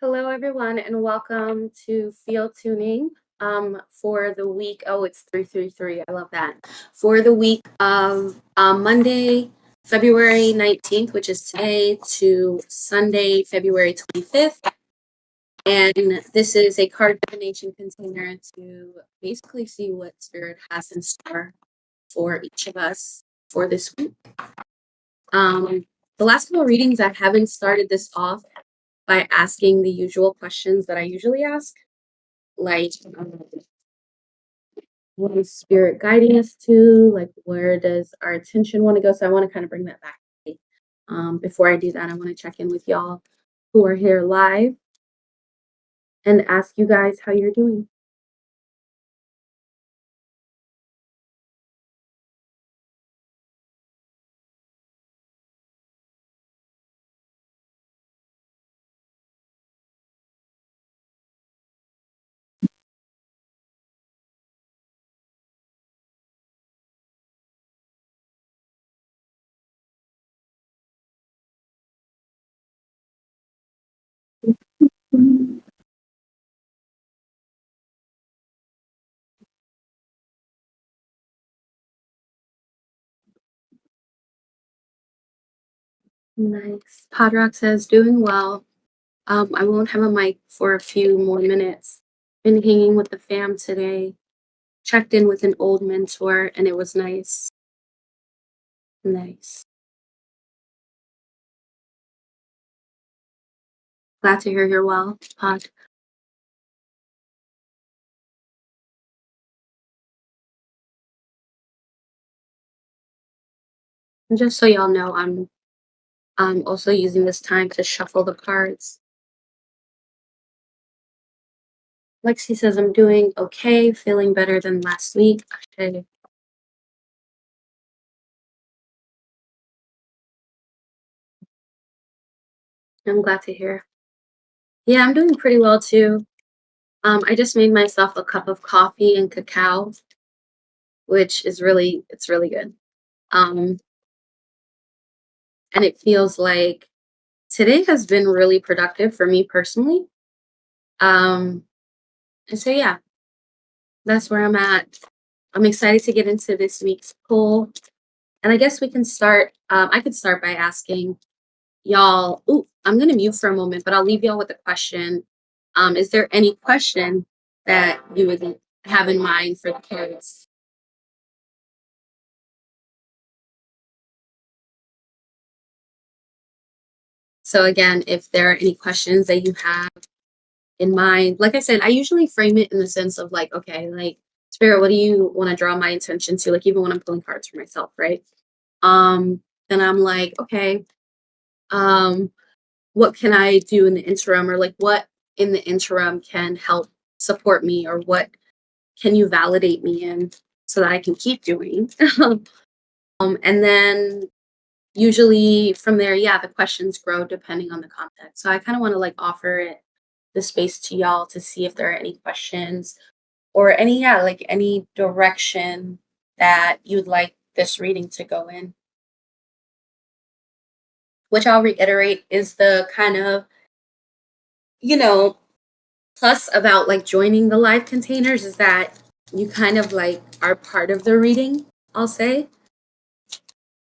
Hello, everyone, and welcome to Feel Tuning for the week. Oh, it's 333. I love that. For the week of Monday, February 19th, which is today, to Sunday, February 25th. And this is a card divination container to basically see what Spirit has in store for each of us for this week. The last couple of readings, I haven't started this off by asking the usual questions that I usually ask, like what is spirit guiding us to? Like, where does our attention want to go? So I want to kind of bring that back. Before I do that, I want to check in with y'all who are here live and ask you guys how you're doing. Nice. Podrock says, doing well. I won't have a mic for a few more minutes. Been hanging with the fam today. Checked in with an old mentor, and it was nice. Nice. Glad to hear you're well, Pod. And just so y'all know, I'm also using this time to shuffle the cards. Lexi says, I'm doing okay, feeling better than last week. Okay. I'm glad to hear. Yeah, I'm doing pretty well too. I just made myself a cup of coffee and cacao, which is it's really good. Um, and it feels like today has been really productive for me personally. Um, and so yeah, that's where I'm at. I'm excited to get into this week's poll. And I guess we can start. I could start by asking y'all. Ooh, I'm gonna mute for a moment, but I'll leave y'all with a question. Is there any question that you would have in mind for the kids? So again, if there are any questions that you have in mind, like I said, I usually frame it in the sense of like, okay, like Spirit, what do you want to draw my attention to? Like even when I'm pulling cards for myself, right? Then I'm like, okay, um, what can I do in the interim, or like what in the interim can help support me, or what can you validate me in so that I can keep doing? And then usually from there, yeah, the questions grow depending on the context. So I kind of want to like offer it the space to y'all to see if there are any questions or any, yeah, like any direction that you'd like this reading to go in, which I'll reiterate is the kind of, you know, plus about like joining the live containers is that you kind of like are part of the reading, I'll say.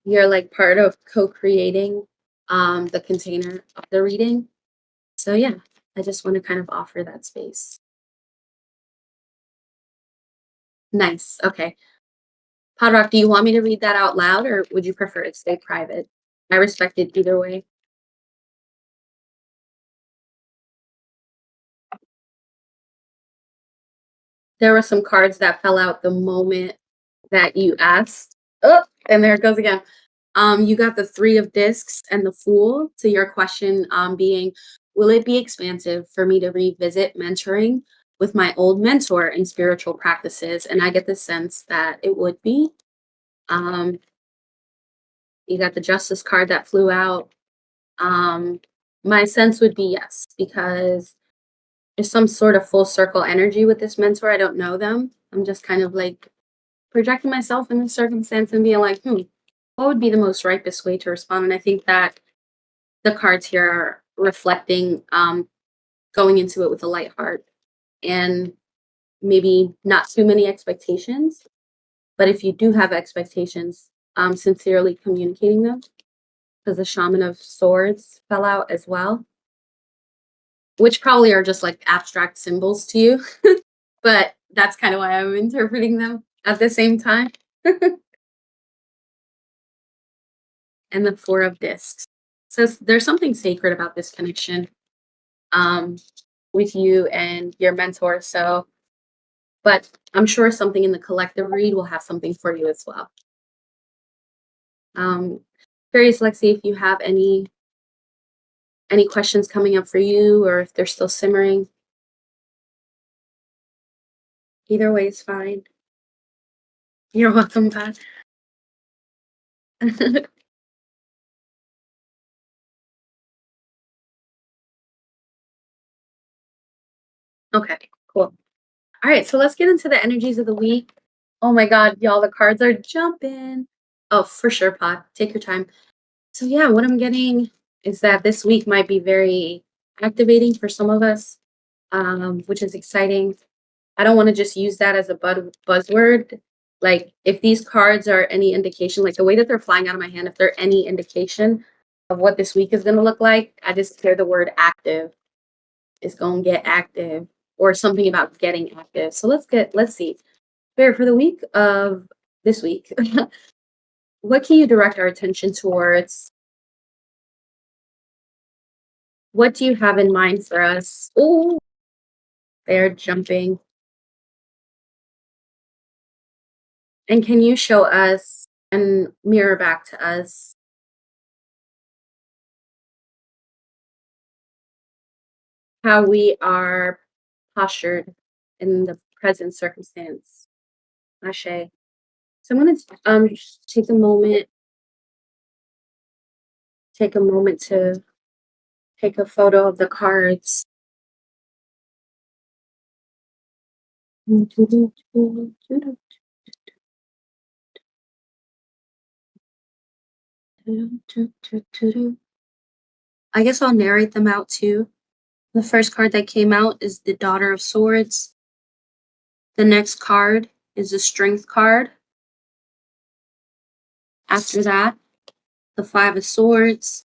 You're like part of co-creating the container of the reading. So yeah, I just want to kind of offer that space. Nice. Okay. Podrock, do you want me to read that out loud or would you prefer it stay private? I respect it either way. There were some cards that fell out the moment that you asked. Oh, and there it goes again. You got the three of discs and the fool. To your question being, will it be expansive for me to revisit mentoring with my old mentor in spiritual practices? And I get the sense that it would be. Um, you got the justice card that flew out. Um, my sense would be yes, because there's some sort of full circle energy with this mentor. I don't know them. I'm just kind of like projecting myself in this circumstance and being like, what would be the most ripest way to respond? And I think that the cards here are reflecting going into it with a light heart and maybe not too many expectations. But if you do have expectations, sincerely communicating them, because the Shaman of Swords fell out as well, which probably are just like abstract symbols to you, but that's kind of why I'm interpreting them at the same time. And the Four of Discs. So there's something sacred about this connection um, with you and your mentor. So, but I'm sure something in the collective read will have something for you as well. Um, Curious, Lexi, if you have any questions coming up for you, or if they're still simmering. Either way is fine. You're welcome, Pat. Okay, cool. All right, so let's get into the energies of the week. Oh my God, y'all, the cards are jumping. Oh, for sure, Pod. Take your time. So yeah, what I'm getting is that this week might be very activating for some of us, which is exciting. I don't want to just use that as a buzzword. Like if these cards are any indication, like the way that they're flying out of my hand, if they're any indication of what this week is going to look like, I just hear the word active. It's going to get active or something about getting active. So let's see. Fair for the week of this week. What can you direct our attention towards? What do you have in mind for us? Oh, they're jumping. And can you show us and mirror back to us how we are postured in the present circumstance? Ashe. So I'm going to just take a moment to take a photo of the cards. I guess I'll narrate them out too. The first card that came out is the Daughter of Swords. The next card is the Strength card. After that, the Five of Swords.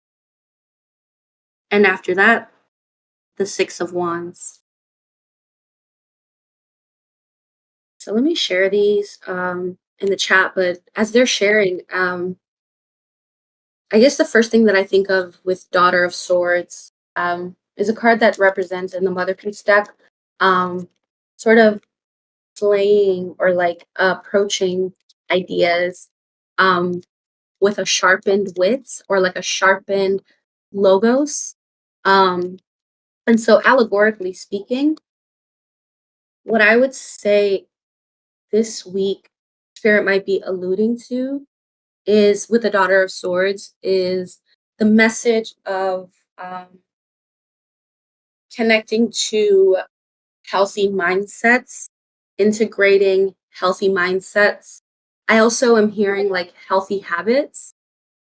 And after that, the Six of Wands. So let me share these in the chat, but as they're sharing, I guess the first thing that I think of with Daughter of Swords is a card that represents in the Mother Peace deck, sort of playing or like approaching ideas um, with a sharpened wit or like a sharpened logos. Um, and so, allegorically speaking, what I would say this week, Spirit might be alluding to is with the Daughter of Swords, is the message of connecting to healthy mindsets, integrating healthy mindsets. I also am hearing like healthy habits.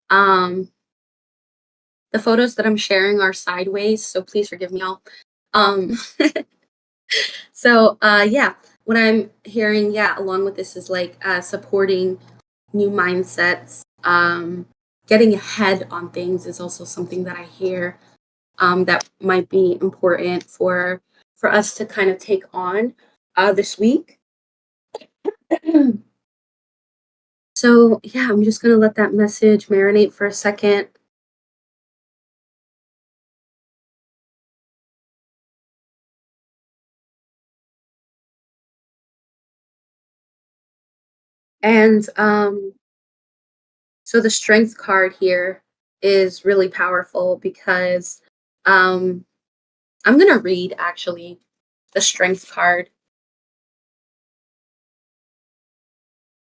Um, the photos that I'm sharing are sideways, so please forgive me all. Um, yeah, what I'm hearing, yeah, along with this is like supporting new mindsets. Getting ahead on things is also something that I hear that might be important for us to kind of take on this week. So yeah, I'm just gonna let that message marinate for a second. And so the strength card here is really powerful because um, I'm gonna read actually the strength card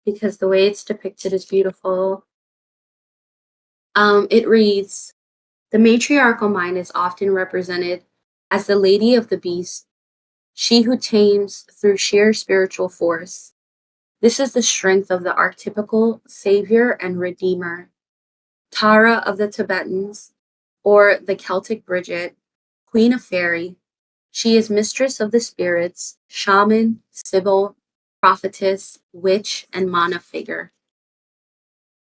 because the way it's depicted is beautiful. It reads, the matriarchal mind is often represented as the lady of the beast, she who tames through sheer spiritual force. This is the strength of the archetypical savior and redeemer, Tara of the Tibetans, or the Celtic Bridget, Queen of Fairy, She is mistress of the spirits, shaman, sibyl, prophetess, witch, and mana figure.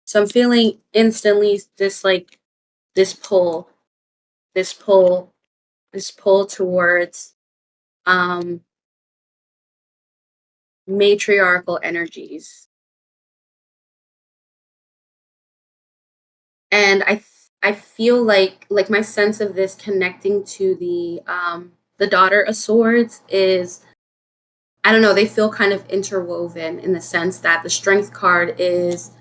So I'm feeling instantly this like this pull, this pull, this pull towards um matriarchal energies. And I feel like my sense of this connecting to the daughter of swords is, I don't know, they feel kind of interwoven in the sense that the strength card is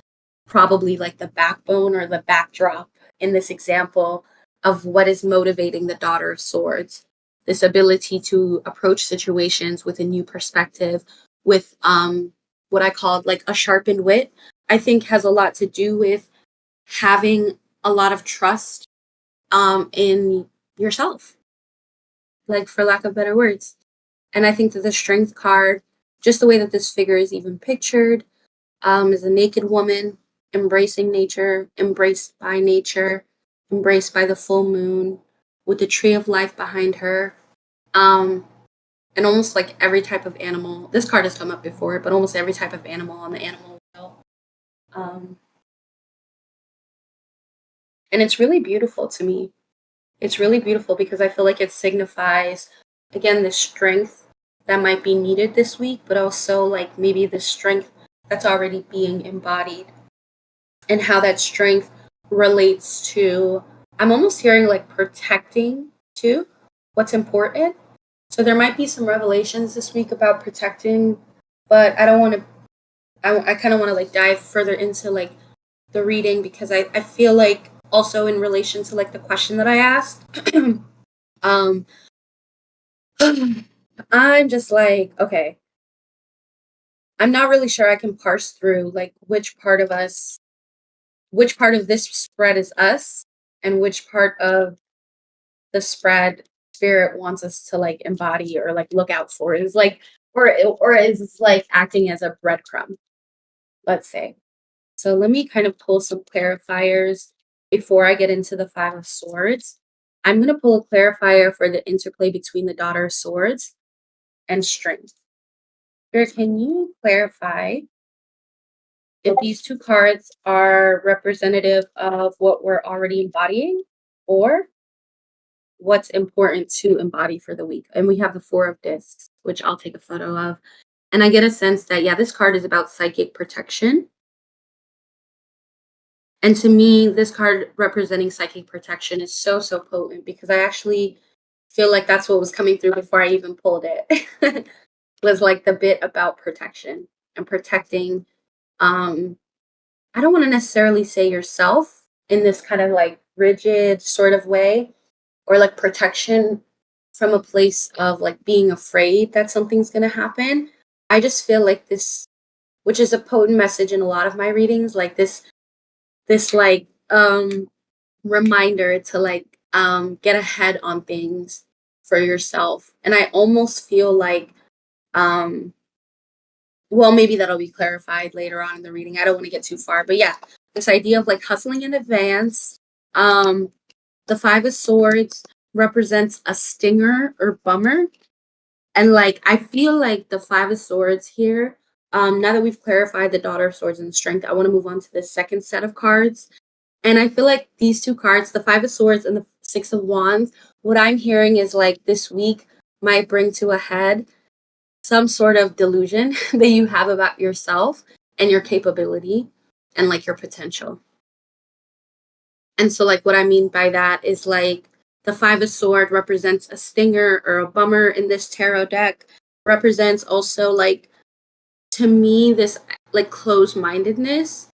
probably like the backbone or the backdrop in this example of what is motivating the daughter of swords. This ability to approach situations with a new perspective, with what I called like a sharpened wit, I think has a lot to do with having a lot of trust in yourself, like for lack of better words. And I think that the strength card, just the way that this figure is even pictured, is a naked woman embracing nature, embraced by nature, embraced by the full moon, with the tree of life behind her. Um, and almost like every type of animal, this card has come up before, but almost every type of animal on the animal wheel. Um, and it's really beautiful to me. It's really beautiful because I feel like it signifies, again, the strength that might be needed this week, but also like maybe the strength that's already being embodied and how that strength relates to, I'm almost hearing like protecting too, what's important. So there might be some revelations this week about protecting, but I don't want to, I kind of want to like dive further into like the reading because I feel like also in relation to like the question that I asked, um, I'm just like, okay, I'm not really sure I can parse through like which part of this spread is us and which part of the spread spirit wants us to like embody or like look out for is like or is like acting as a breadcrumb, let's say. So let me kind of pull some clarifiers before I get into the five of swords. I'm going to pull a clarifier for the interplay between the daughter of swords and strength. Spirit, can you clarify if these two cards are representative of what we're already embodying or what's important to embody for the week? And we have the four of discs, which I'll take a photo of. And I get a sense that, yeah, this card is about psychic protection. And to me, this card representing psychic protection is so, so potent because I actually feel like that's what was coming through before I even pulled it. Was like the bit about protection and protecting. I don't want to necessarily say yourself in this kind of like rigid sort of way or like protection from a place of like being afraid that something's going to happen. I just feel like this, which is a potent message in a lot of my readings, like this like reminder to like get ahead on things for yourself. And I almost feel like well, maybe that'll be clarified later on in the reading. I don't want to get too far, but yeah, this idea of like hustling in advance. The five of swords represents a stinger or bummer. And like I feel like the five of swords here, now that we've clarified the daughter of swords and the strength, I want to move on to the second set of cards. And I feel like these two cards, the five of swords and the six of wands, what I'm hearing is like this week might bring to a head some sort of delusion that you have about yourself and your capability and like your potential. And so like what I mean by that is like the five of sword represents a stinger or a bummer in this tarot deck, represents also like to me this like closed-mindedness.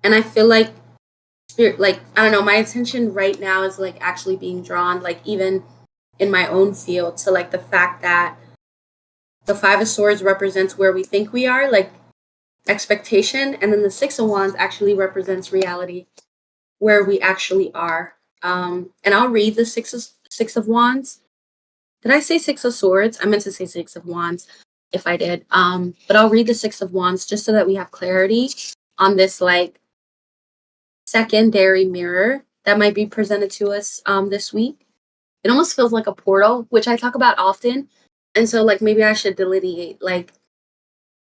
And I feel like spirit, like I don't know, my attention right now is like actually being drawn like even in my own field to like the fact that the five of swords represents where we think we are, like expectation, and then the six of wands actually represents reality, where we actually are. And I'll read the six of wands. Did I say six of swords? I meant to say six of wands if I did. But I'll read the six of wands just so that we have clarity on this like secondary mirror that might be presented to us this week. It almost feels like a portal, which I talk about often. And so, like, maybe I should delineate, like,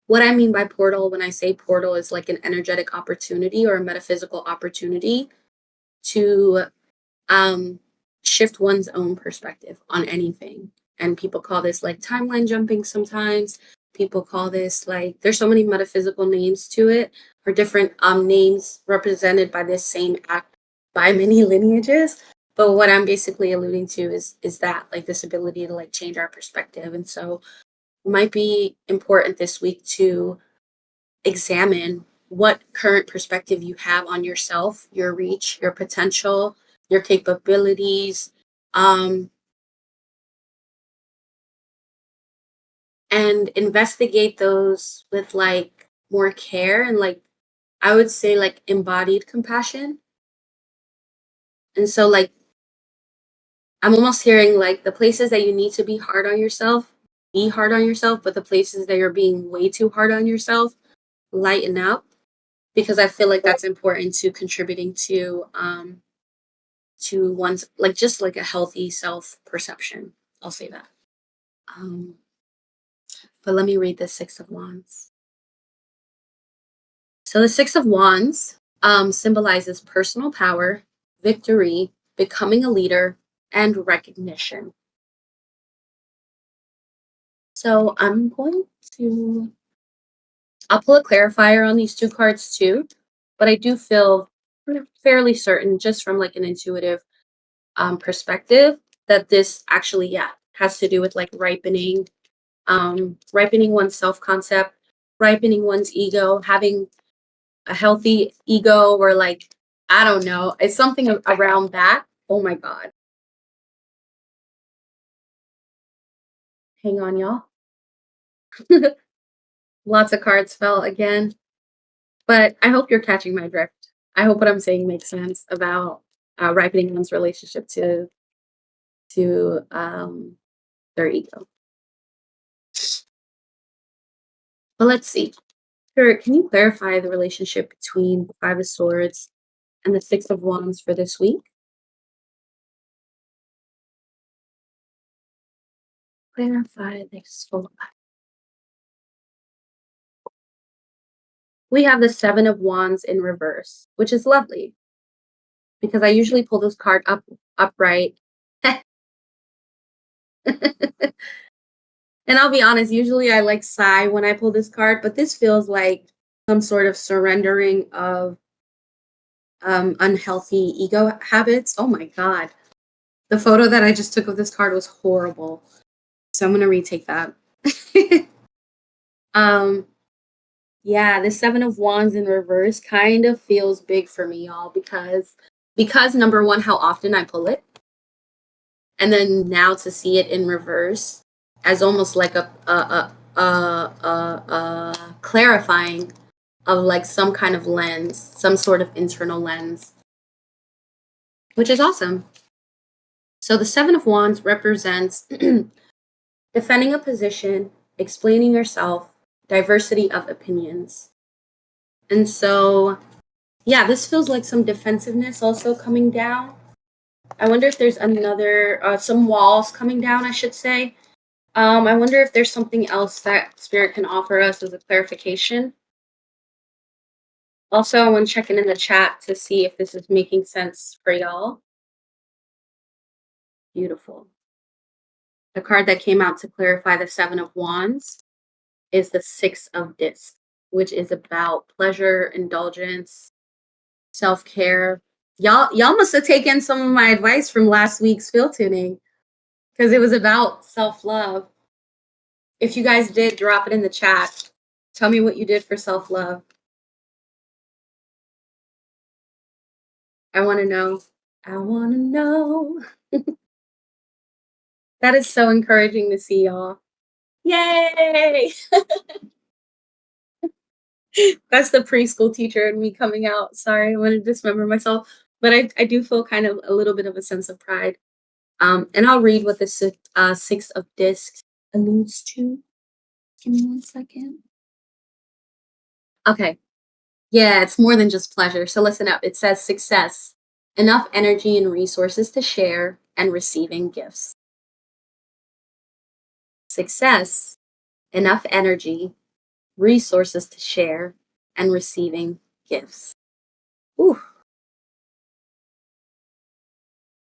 what I mean by portal when I say portal is like an energetic opportunity or a metaphysical opportunity to um, shift one's own perspective on anything. And people call this like timeline jumping sometimes. People call this like, there's so many metaphysical names to it, or different names represented by this same act by many lineages. But what I'm basically alluding to is that like this ability to like change our perspective. And so it might be important this week to examine what current perspective you have on yourself, your reach, your potential, your capabilities, um, and investigate those with like more care and like I would say like embodied compassion. And so like I'm almost hearing like the places that you need to be hard on yourself, but the places that you're being way too hard on yourself, lighten up because I feel like that's important to contributing to one's like just like a healthy self perception. I'll say that. Um, but let me read the Six of Wands. So the Six of Wands symbolizes personal power, victory, becoming a leader, and recognition. So I'll pull a clarifier on these two cards too, but I do feel fairly certain just from like an intuitive perspective that this actually, yeah, has to do with like ripening one's self concept, ripening one's ego, having a healthy ego, or like, I don't know, it's something around that. Oh my God. Hang on, y'all. Lots of cards fell again, but I hope you're catching my drift. I hope what I'm saying makes sense about ripening one's relationship to their ego. But let's see. Spirit, can you clarify the relationship between the Five of Swords and the Six of Wands for this week? Clarify this for we have the Seven of Wands in reverse, which is lovely because I usually pull this card upright. And I'll be honest, usually I like sigh when I pull this card, but this feels like some sort of surrendering of unhealthy ego habits. Oh my God. The photo that I just took of this card was horrible. So I'm going to retake that. um, Yeah, the Seven of Wands in reverse kind of feels big for me, y'all, because number one, how often I pull it, and then now to see it in reverse as almost like a clarifying of like some kind of lens, some sort of internal lens, which is awesome. So the Seven of Wands represents defending a position, explaining yourself, diversity of opinions. And so yeah, this feels like some defensiveness also coming down. I wonder if there's another, some walls coming down, I should say. I wonder if there's something else that Spirit can offer us as a clarification. Also, I want to check in the chat to see if this is making sense for y'all. Beautiful. The card that came out to clarify the Seven of Wands is the Six of Discs, which is about pleasure, indulgence, self-care. Y'all must have taken some of my advice from last week's field tuning because it was about self-love. If you guys did, drop it in the chat. Tell me what you did for self-love. I want to know. I want to know. That is so encouraging to see, y'all. Yay! That's the preschool teacher and me coming out. Sorry, I want to dismember myself. But I do feel kind of a little bit of a sense of pride. And I'll read what the Six of Discs alludes to. Give me 1 second. Okay. Yeah, it's more than just pleasure. So listen up. It says success, enough energy and resources to share, and receiving gifts. Success, enough energy, resources to share, and receiving gifts. Ooh,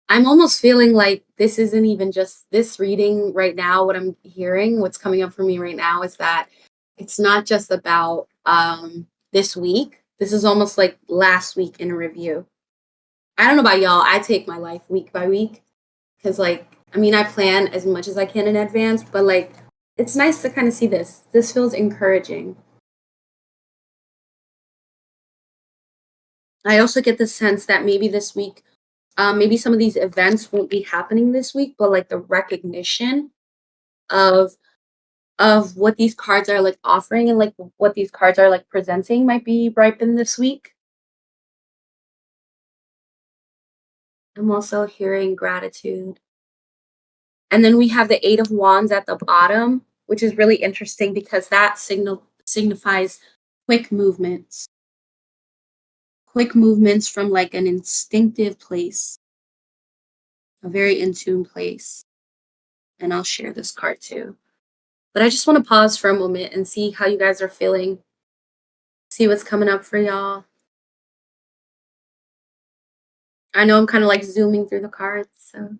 I'm almost feeling like this isn't even just this reading right now. What I'm hearing, what's coming up for me right now is that it's not just about this week. This is almost like last week in a review. I don't know about y'all. I take my life week by week because, like, I mean, I plan as much as I can in advance, but like, it's nice to kind of see this. This feels encouraging. I also get the sense that maybe this week, maybe some of these events won't be happening this week, but like the recognition of what these cards are like offering and like what these cards are like presenting might be ripened this week. I'm also hearing gratitude. And then we have the 8 of Wands at the bottom, which is really interesting because that signifies quick movements. Quick movements from like an instinctive place, a very in tune place. And I'll share this card too. But I just want to pause for a moment and see how you guys are feeling. See what's coming up for y'all. I know I'm kind of like zooming through the cards, so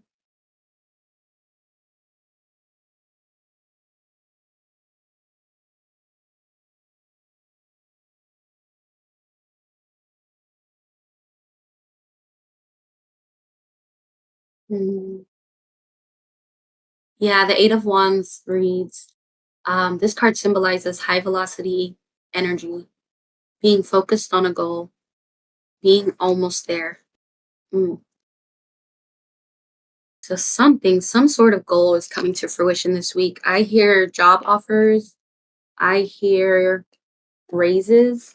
mm. Yeah, the 8 of Wands reads, this card symbolizes high velocity energy, being focused on a goal, being almost there. Mm. So some sort of goal is coming to fruition this week. I hear job offers. I hear raises.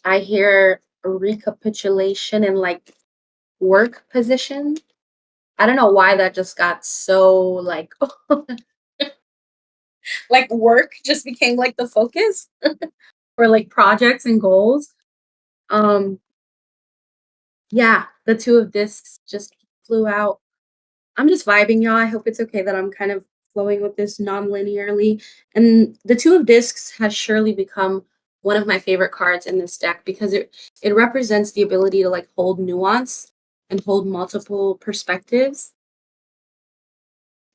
I hear a recapitulation in like work position. I don't know why that just got so like like work just became like the focus for like projects and goals. Um yeah, the 2 of discs just flew out. I'm just vibing, y'all. I hope it's okay that I'm kind of flowing with this non-linearly. And the 2 of discs has surely become one of my favorite cards in this deck because it represents the ability to like hold nuance and hold multiple perspectives.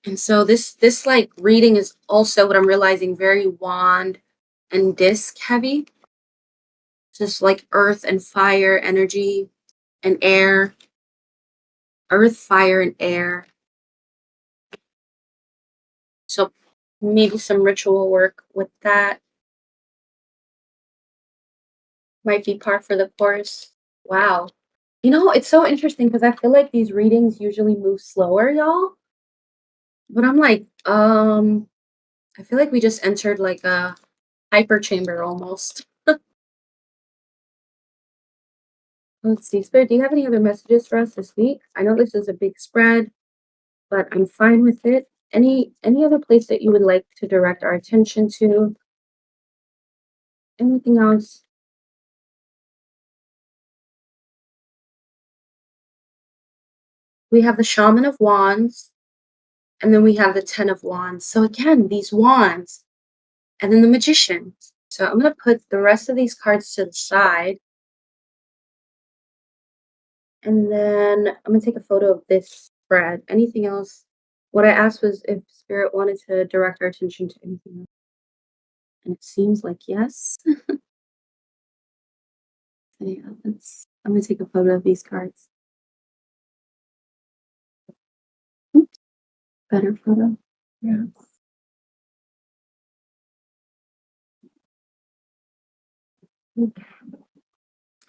And so this like reading is also what I'm realizing very wand and disc heavy. Just like earth and fire energy and air, earth, fire, and air. So maybe some ritual work with that might be par for the course. Wow. You know, it's so interesting because I feel like these readings usually move slower, y'all. But I'm like, I feel like we just entered like a hyper chamber almost. Let's see, Spirit, do you have any other messages for us this week? I know this is a big spread, but I'm fine with it. Any other place that you would like to direct our attention to? Anything else? We have the Shaman of Wands, and then we have the Ten of Wands. So again, these wands, and then the Magician. So I'm gonna put the rest of these cards to the side, and then I'm gonna take a photo of this spread. Anything else? What I asked was if Spirit wanted to direct our attention to anything else, and it seems like yes. So yeah, I'm gonna take a photo of these cards. Oops, better photo. Yeah.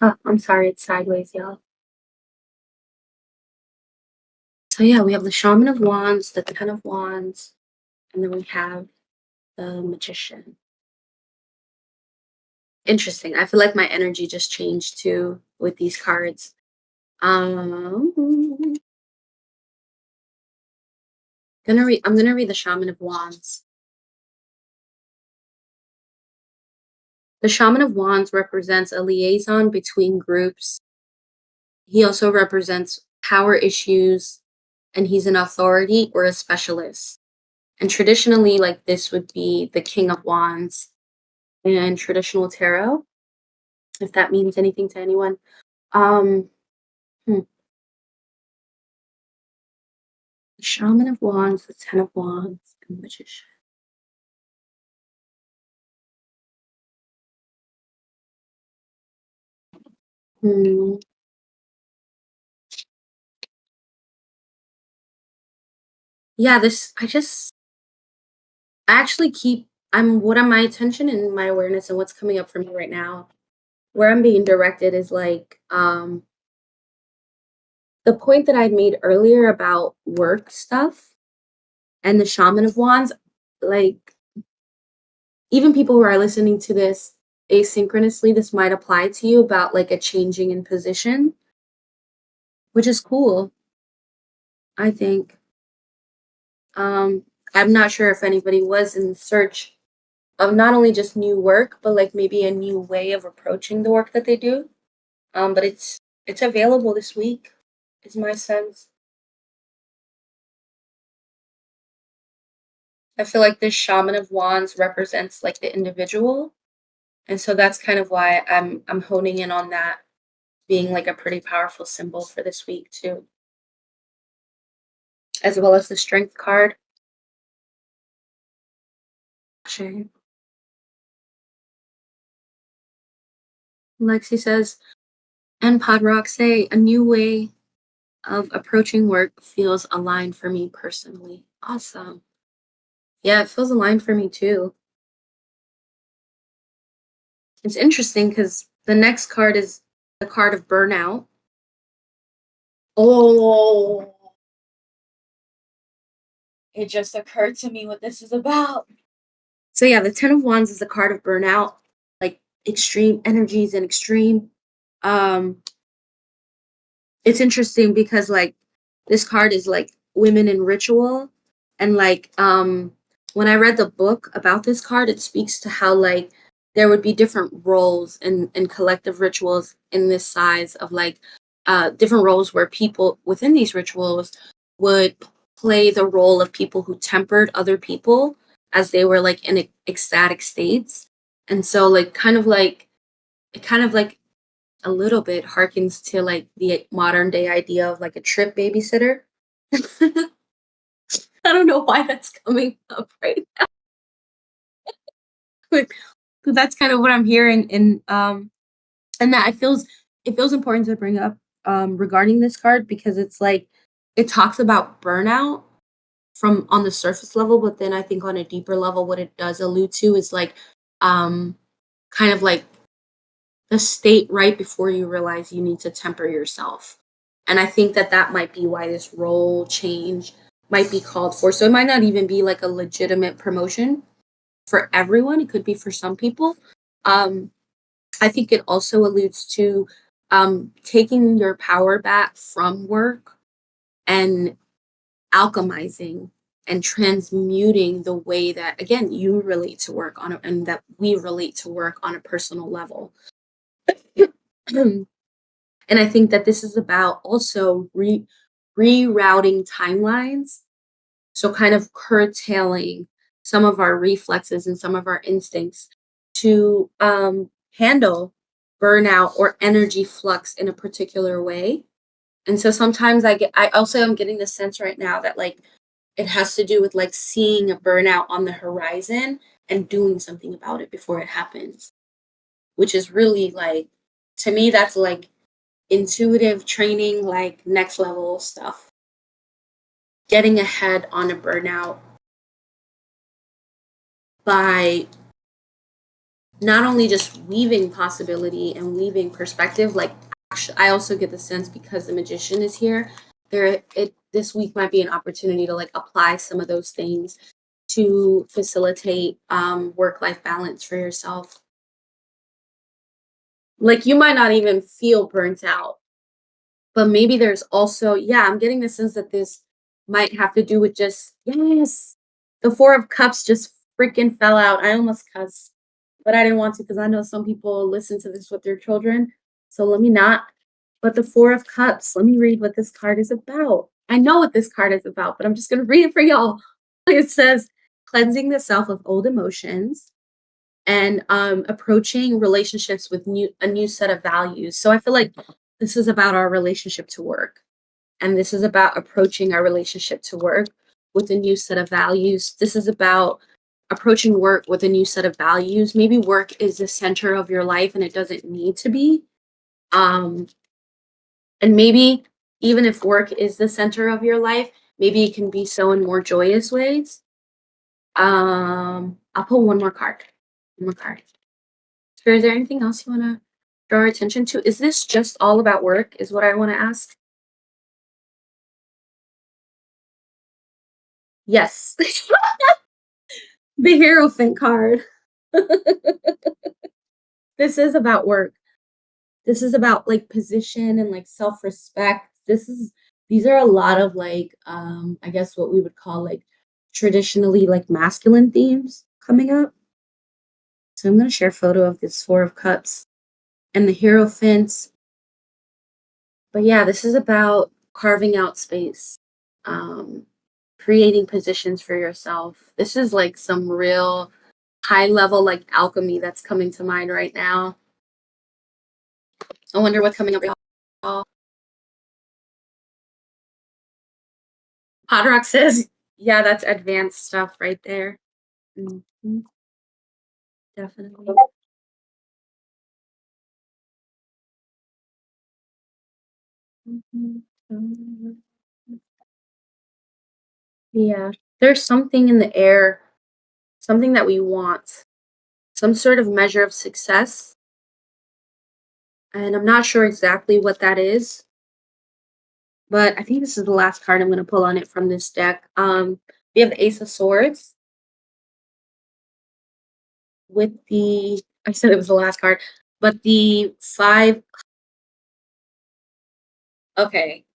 Oh, I'm sorry, it's sideways, y'all. So yeah, we have the Shaman of Wands, the Ten of Wands, and then we have the Magician. Interesting. I feel like my energy just changed too with these cards. Um, I'm gonna read the Shaman of Wands. The Shaman of Wands represents a liaison between groups. He also represents power issues, and he's an authority or a specialist. And traditionally, like this would be the King of Wands in traditional tarot, if that means anything to anyone. Um, hmm, the Shaman of Wands, the Ten of Wands, and Magician. Hmm. Yeah, this I actually keep I'm what am my attention and my awareness and what's coming up for me right now. Where I'm being directed is like the point that I made earlier about work stuff and the Shaman of Wands, like even people who are listening to this asynchronously, this might apply to you about like a changing in position, which is cool, I think. Um, I'm not sure if anybody was in search of not only just new work, but like maybe a new way of approaching the work that they do. But it's available this week, is my sense. I feel like this Shaman of Wands represents like the individual, and so that's kind of why I'm honing in on that being like a pretty powerful symbol for this week too, as well as the Strength card. Sure. Lexi says, and Podrock say, a new way of approaching work feels aligned for me personally. Awesome. Yeah, it feels aligned for me too. It's interesting because the next card is the card of burnout. Oh, it just occurred to me what this is about. So yeah, the Ten of Wands is the card of burnout, like extreme energies and extreme. Um, it's interesting because like this card is like women in ritual, and like when I read the book about this card, it speaks to how like there would be different roles and collective rituals in this size of like different roles where people within these rituals would play the role of people who tempered other people as they were like in ecstatic states. And so like kind of like a little bit harkens to like the modern day idea of like a trip babysitter. I don't know why that's coming up right now, but that's kind of what I'm hearing, and that it feels important to bring up regarding this card because it's like it talks about burnout from on the surface level, but then I think on a deeper level, what it does allude to is like um kind of like the state right before you realize you need to temper yourself. And I think that that might be why this role change might be called for. So it might not even be like a legitimate promotion for everyone. It could be for some people. Um, I think it also alludes to taking your power back from work and alchemizing and transmuting the way that, again, you relate to work on it and that we relate to work on a personal level. And I think that this is about also rerouting timelines. So, kind of curtailing some of our reflexes and some of our instincts to handle burnout or energy flux in a particular way. And so sometimes I also am getting the sense right now that like it has to do with like seeing a burnout on the horizon and doing something about it before it happens, which is really like, to me, that's like intuitive training, like next level stuff. Getting ahead on a burnout by not only just weaving possibility and weaving perspective, like I also get the sense because the magician is here, there it this week might be an opportunity to like apply some of those things to facilitate work-life balance for yourself. Like you might not even feel burnt out, but maybe there's also, yeah, I'm getting the sense that this might have to do with just, yes, the Four of Cups just freaking fell out. I almost cussed, but I didn't want to because I know some people listen to this with their children. So let me not. But the Four of Cups, let me read what this card is about. I know what this card is about, but I'm just gonna read it for y'all. It says cleansing the self of old emotions and approaching relationships with a new set of values. So I feel like this is about our relationship to work. And this is about approaching our relationship to work with a new set of values. This is about approaching work with a new set of values. Maybe work is the center of your life and it doesn't need to be. Um, and maybe even if work is the center of your life, maybe it can be so in more joyous ways. I'll pull one more card. One more card. So is there anything else you want to draw our attention to? Is this just all about work? Is what I want to ask. Yes. The Hierophant card. This is about work. This is about like position and like self-respect. These are a lot of like I guess what we would call like traditionally like masculine themes coming up. So I'm going to share a photo of this 4 of cups and the Hierophant. But yeah, this is about carving out space. Um creating positions for yourself. This is like some real high level like alchemy that's coming to mind right now. I wonder what's coming up. Y'all. Podrock says, yeah, that's advanced stuff right there. Mhm, definitely. Mhm, mhm. Yeah, there's something in the air, something that we want, some sort of measure of success. And I'm not sure exactly what that is, but I think this is the last card I'm going to pull on it from this deck. We have the Ace of Swords with the, I said it was the last card, but the five, okay,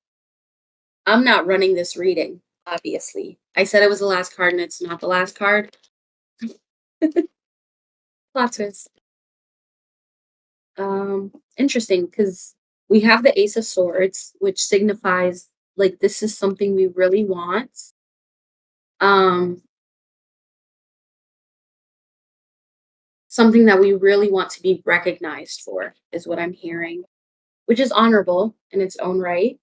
I'm not running this reading, obviously. I said it was the last card and it's not the last card. Plot twist. Interesting because we have the Ace of Swords, which signifies like this is something we really want. Um, something that we really want to be recognized for is what I'm hearing, which is honorable in its own right.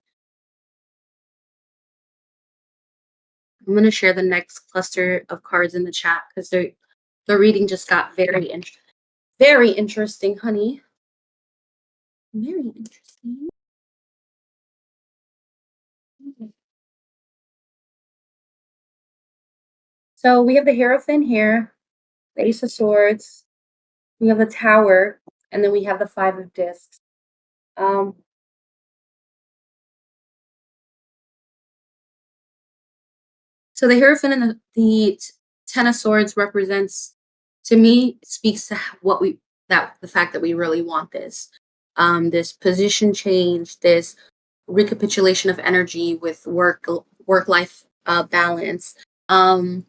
I'm gonna share the next cluster of cards in the chat because the reading just got very interesting, honey. Very interesting. Okay. So we have the Hierophant here, the Ace of Swords, we have the Tower, and then we have the Five of Discs. Um, so the Hierophant and the Ten of Swords represents, to me, speaks to what we that the fact that we really want this, this position change, this recapitulation of energy with work life balance. Um,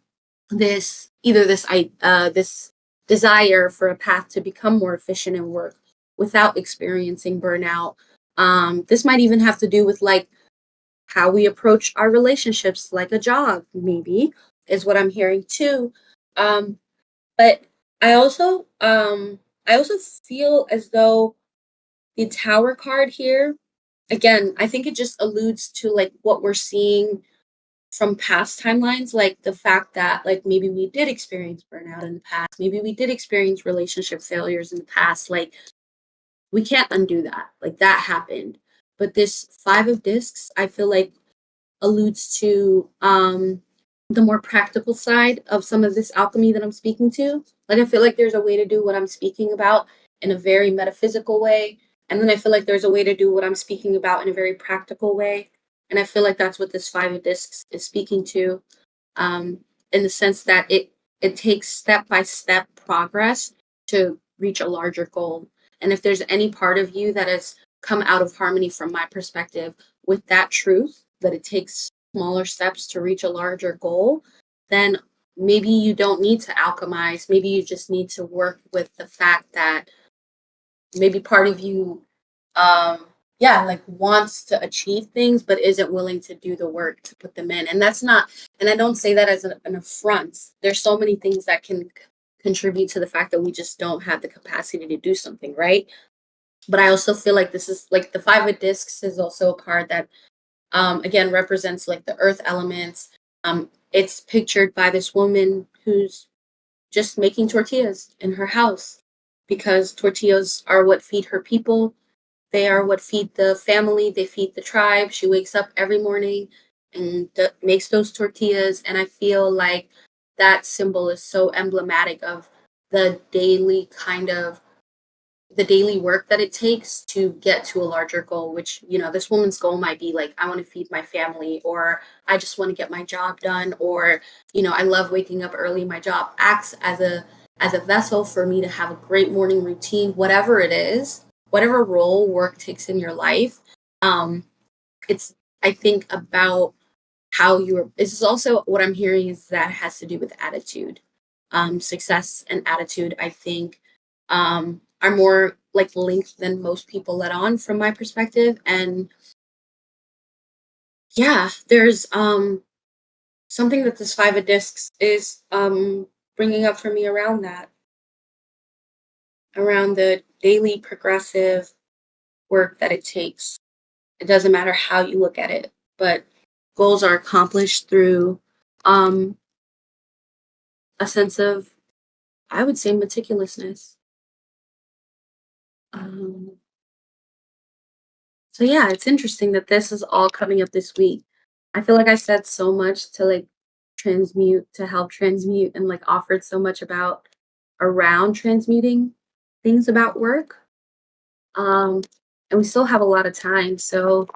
this either this I this desire for a path to become more efficient in work without experiencing burnout. This might even have to do with like how we approach our relationships, like a job, maybe, is what I'm hearing too. Um, but I also I also feel as though the tower card here, again, I think it just alludes to like what we're seeing from past timelines, like the fact that like maybe we did experience burnout in the past, maybe we did experience relationship failures in the past. Like we can't undo that. Like that happened. But this 5 of discs, I feel like alludes to the more practical side of some of this alchemy that I'm speaking to. Like I feel like there's a way to do what I'm speaking about in a very metaphysical way. And then I feel like there's a way to do what I'm speaking about in a very practical way. And I feel like that's what this 5 of discs is speaking to, um, in the sense that it takes step by step progress to reach a larger goal. And if there's any part of you that has come out of harmony from my perspective with that truth, that it takes smaller steps to reach a larger goal, then maybe you don't need to alchemize. Maybe you just need to work with the fact that maybe part of you yeah, like wants to achieve things but isn't willing to do the work to put them in. And that's not, and I don't say that as an affront. There's so many things that can contribute to the fact that we just don't have the capacity to do something, right? But I also feel like this is like the five of discs is also a card that again represents like the earth elements. It's pictured by this woman who's just making tortillas in her house because tortillas are what feed her people. They are what feed the family, they feed the tribe. She wakes up every morning and makes those tortillas. And I feel like that symbol is so emblematic of the daily kind of the daily work that it takes to get to a larger goal, which, this woman's goal might be like, I want to feed my family, or I just want to get my job done, or, I love waking up early. My job acts as a vessel for me to have a great morning routine, whatever it is, whatever role work takes in your life. Um, it's I think about how you're this is also what I'm hearing is that has to do with attitude. Success and attitude, I think, are more like linked than most people let on from my perspective. And yeah, there's something that this five of discs is bringing up for me around that, around the daily progressive work that it takes. It doesn't matter how you look at it, but goals are accomplished through um a sense of, I would say, meticulousness. Um, so yeah, it's interesting that this is all coming up this week. I feel like I said so much to like transmute, to help transmute, and like offered so much about around transmuting things about work. Um, and we still have a lot of time. So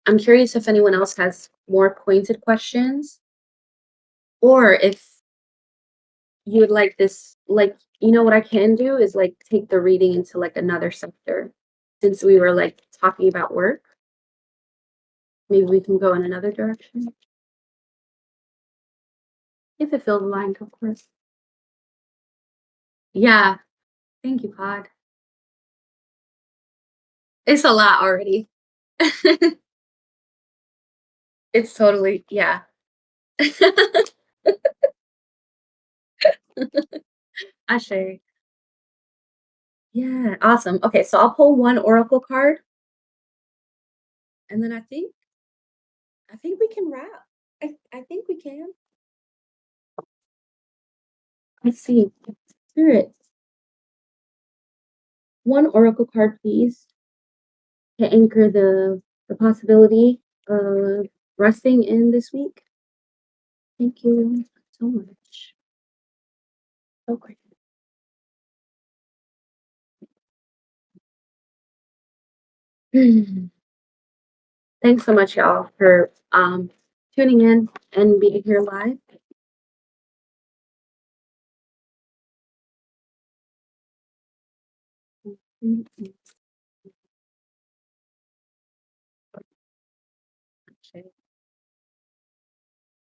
I'm curious if anyone else has more pointed questions, or if you'd like this, like, what I can do is like take the reading into like another sector. Since we were like talking about work, maybe we can go in another direction. If it feels aligned, of course. Yeah. Thank you, Pod. It's a lot already. It's totally, yeah. I share. Yeah, awesome. Okay, so I'll pull one oracle card, and then I think we can wrap. I think we can. Let's see. Spirit, one oracle card, please, to anchor the possibility of resting in this week. Thank you so much. So great. Thanks so much, y'all, for tuning in and being here live.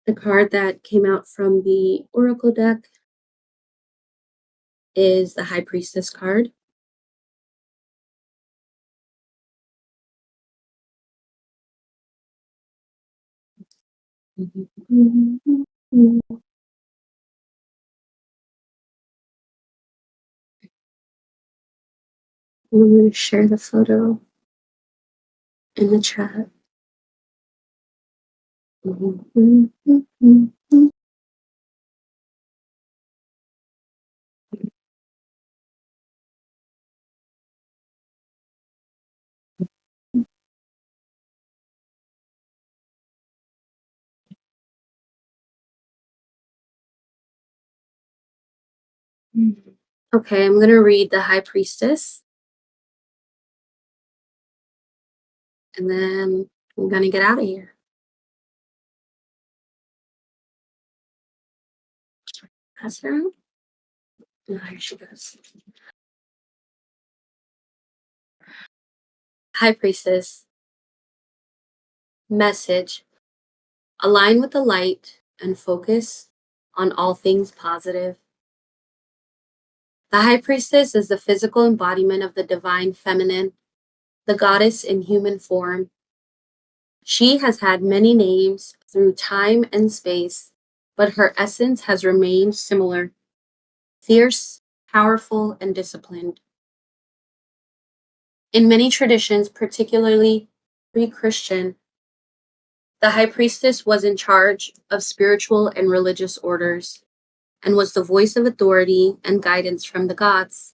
The card that came out from the Oracle deck is the High Priestess card. I'm going to share the photo in the chat. Okay, I'm going to read the High Priestess, and then I'm going to get out of here. Pass it around. Oh, here she goes. High Priestess, message: align with the light and focus on all things positive. The High Priestess is the physical embodiment of the divine feminine, the goddess in human form. She has had many names through time and space, but her essence has remained similar: fierce, powerful, and disciplined. In many traditions, particularly pre Christian, the high priestess was in charge of spiritual and religious orders and was the voice of authority and guidance from the gods.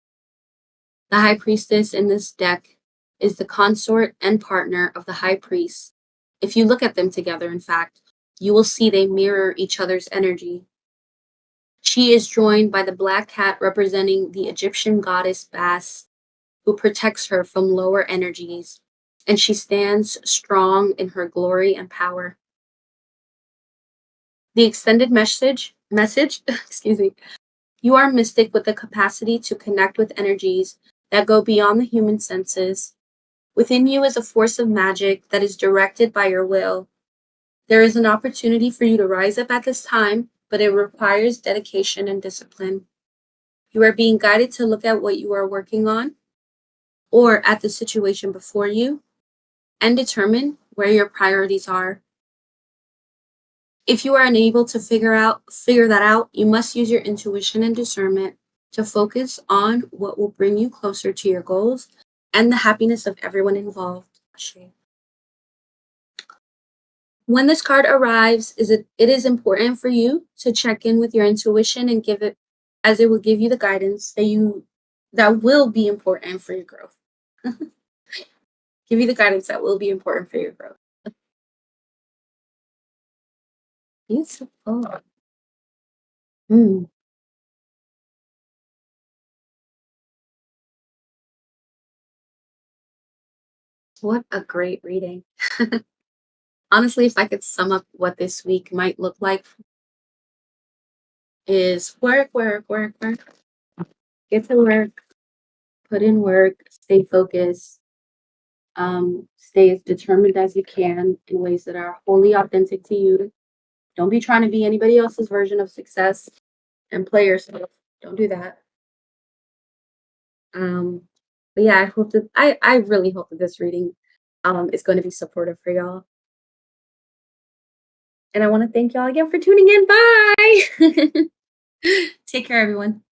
The high priestess in this deck is the consort and partner of the high priest. If you look at them together, in fact, you will see they mirror each other's energy. She is joined by the black cat representing the Egyptian goddess Bast, who protects her from lower energies, and she stands strong in her glory and power. The extended message, excuse me, you are mystic with the capacity to connect with energies that go beyond the human senses. Within you is a force of magic that is directed by your will. There is an opportunity for you to rise up at this time, but it requires dedication and discipline. You are being guided to look at what you are working on or at the situation before you and determine where your priorities are. If you are unable to figure that out, you must use your intuition and discernment to focus on what will bring you closer to your goals and the happiness of everyone involved. When this card arrives, it is important for you to check in with your intuition and give it, as it will give you the guidance that will be important for your growth. Give you the guidance that will be important for your growth. Beautiful. Mm, what a great reading. Honestly, if I could sum up what this week might look like, is work, work, work, work. Get to work, put in work, stay focused, stay as determined as you can in ways that are wholly authentic to you. Don't be trying to be anybody else's version of success and play yourself. Don't do that. Um, but yeah, I really hope that this reading is going to be supportive for y'all. And I want to thank y'all again for tuning in. Bye. Take care, everyone.